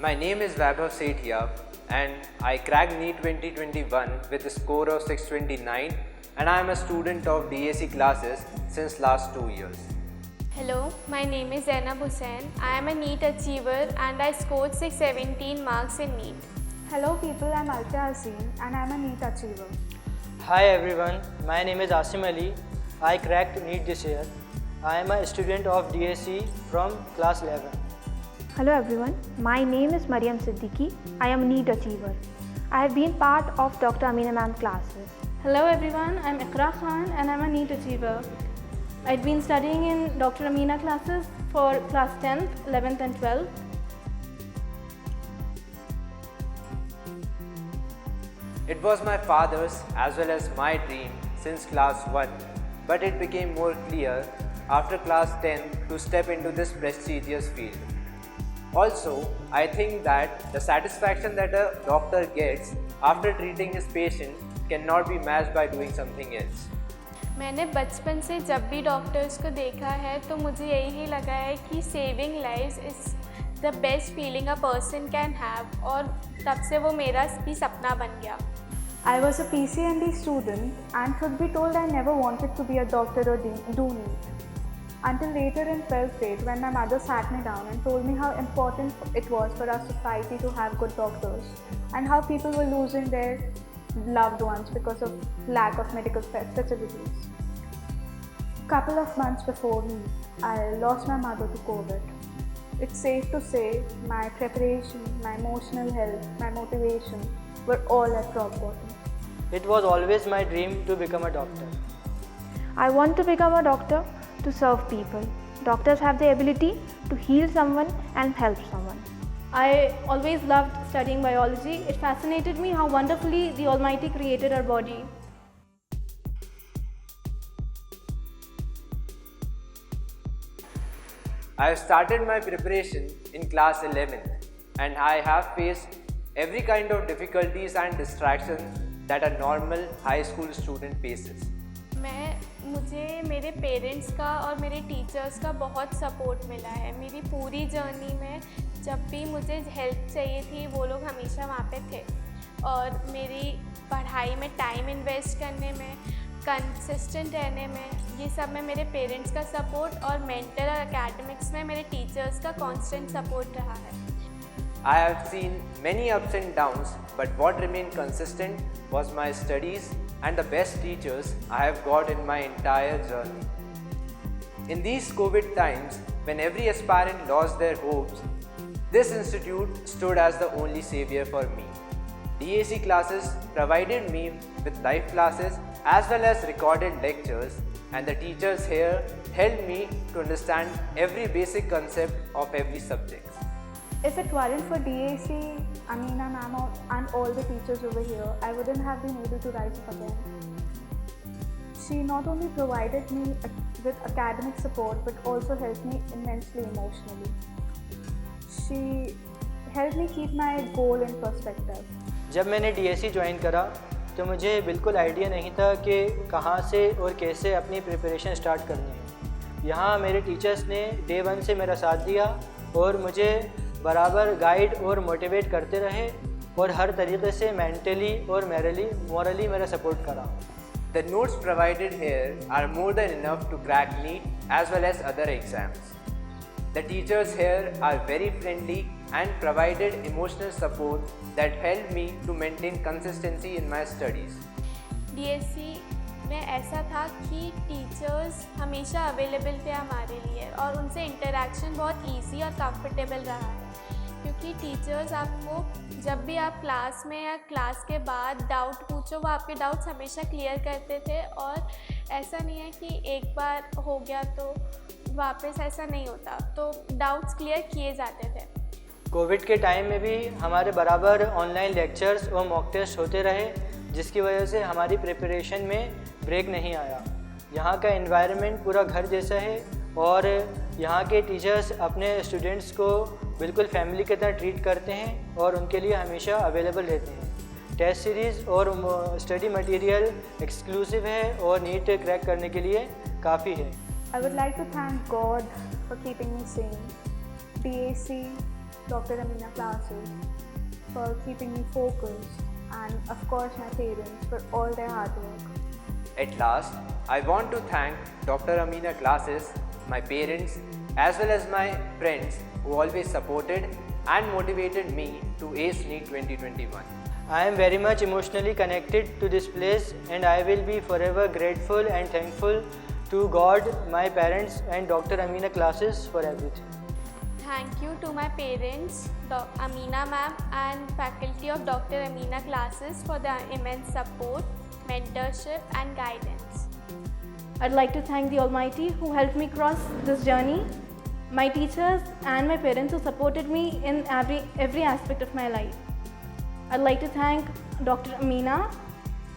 My name is Vaibhav Sethia and I cracked NEET 2021 with a score of 629 and I am a student of DAC classes since last 2 years. Hello, my name is Zainab Hussain. I am a NEET achiever and I scored 617 marks in NEET. Hello people, I am Alfia Azim and I am a NEET achiever. Hi everyone, my name is Asim Ali. I cracked NEET this year. I am a student of DAC from class 11. Hello everyone, my name is Mariam Siddiqui. I am a NEET achiever. I have been part of Dr. Amina ma'am classes. Hello everyone, I am Iqra Khan and I am a NEET achiever. I'd been studying in Dr. Amina classes for class 10th, 11th and 12th. It was my father's as well as my dream since class 1, but it became more clear after class 10 to step into this prestigious field. Also, I think that the satisfaction that a doctor gets after treating his patient cannot be matched by doing something else. मैंने बचपन से जब भी doctors को देखा है तो मुझे यही लगा है कि saving lives is the best feeling a person can have और तब से वो मेरा भी सपना बन गया. I was a PCMB student and could be told I never wanted to be a doctor or do NEET. Until later in 12th grade when my mother sat me down and told me how important it was for our society to have good doctors and how people were losing their loved ones because of lack of medical facilities. Couple of months before me, I lost my mother to COVID. It's safe to say my preparation, my emotional health, my motivation were all at rock bottom. It was always my dream to become a doctor. I want to become a doctor to serve people. Doctors have the ability to heal someone and help someone. I always loved studying biology. It fascinated me how wonderfully the Almighty created our body. I have started my preparation in class 11th and I have faced every kind of difficulties and distractions that a normal high school student faces. मुझे मेरे parents का और मेरे teachers का बहुत support मिला है. मेरी पूरी जर्नी में जब भी मुझे हेल्प चाहिए थी वो लोग हमेशा वहाँ पे थे और मेरी पढ़ाई में टाइम इन्वेस्ट करने में, कंसिस्टेंट रहने में, ये सब में मेरे पेरेंट्स का सपोर्ट और मेंटल और एकेडमिक्स में मेरे टीचर्स का कांस्टेंट सपोर्ट रहा है. I have seen many ups and downs, but what remained consistent was my studies and the best teachers I have got in my entire journey. In these COVID times, when every aspirant lost their hopes, this institute stood as the only savior for me. DAC classes provided me with live classes as well as recorded lectures, and the teachers here helped me to understand every basic concept of every subject. If it weren't for DAC, Amina ma'am and all the teachers over here, I wouldn't have been able to rise up again. She not only provided me with academic support but also helped me immensely emotionally. She helped me keep my goal in perspective. जब मैंने DAC join करा तो मुझे बिल्कुल idea नहीं था कि कहाँ से और कैसे अपनी प्रिपरेशन स्टार्ट करनी है. यहाँ मेरे टीचर्स ने डे 1 से मेरा साथ दिया और मुझे बराबर गाइड और मोटिवेट करते रहे और हर तरीके से मेंटली और मॉरली मेरा सपोर्ट करा. The notes provided here are more than enough to crack NEET as well as other exams. The teachers here are very friendly and provided emotional support that helped me to maintain consistency in my studies. DAC में ऐसा था कि teachers हमेशा available थे हमारे लिए और उनसे इंटरेक्शन बहुत इजी और कंफर्टेबल रहा है क्योंकि टीचर्स आपको जब भी आप क्लास में या क्लास के बाद डाउट पूछो वो आपके डाउट्स हमेशा क्लियर करते थे और ऐसा नहीं है कि एक बार हो गया तो वापस ऐसा नहीं होता, तो डाउट्स क्लियर किए जाते थे. कोविड के टाइम में भी हमारे बराबर ऑनलाइन लेक्चर्स और मॉक टेस्ट होते रहे जिसकी वजह से हमारी प्रिपरेशन में ब्रेक नहीं आया. यहाँ का एनवायरनमेंट पूरा घर जैसा है और यहाँ के टीचर्स अपने स्टूडेंट्स को बिल्कुल फैमिली की तरह ट्रीट करते हैं और उनके लिए हमेशा अवेलेबल रहते हैं. टेस्ट सीरीज़ और स्टडी मटेरियल एक्सक्लूसिव है और नीट क्रैक करने के लिए काफ़ी है. I would like to thank God for keeping me sane, DAC, Dr. Amina classes for keeping me focused, and of course my parents for all their hard work. At last, I want to thank Dr. Amina classes, my parents, as well as my friends who always supported and motivated me to ace NEET 2021. I am very much emotionally connected to this place, and I will be forever grateful and thankful to God, my parents and Dr. Amina classes for everything. Thank you to my parents, Amina ma'am and faculty of Dr. Amina classes for their immense support, mentorship and guidance. I'd like to thank the Almighty who helped me cross this journey, my teachers and my parents who supported me in every aspect of my life. I'd like to thank Dr. Amina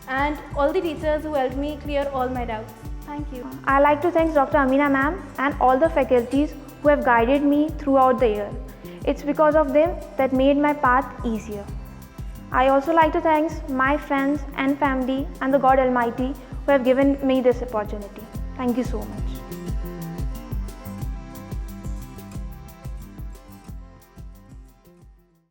and all the teachers who helped me clear all my doubts. Thank you. I like to thank Dr. Amina ma'am and all the faculties who have guided me throughout the year. It's because of them that made my path easier. I also like to thank my friends and family and the God Almighty who have given me this opportunity. Thank you so much.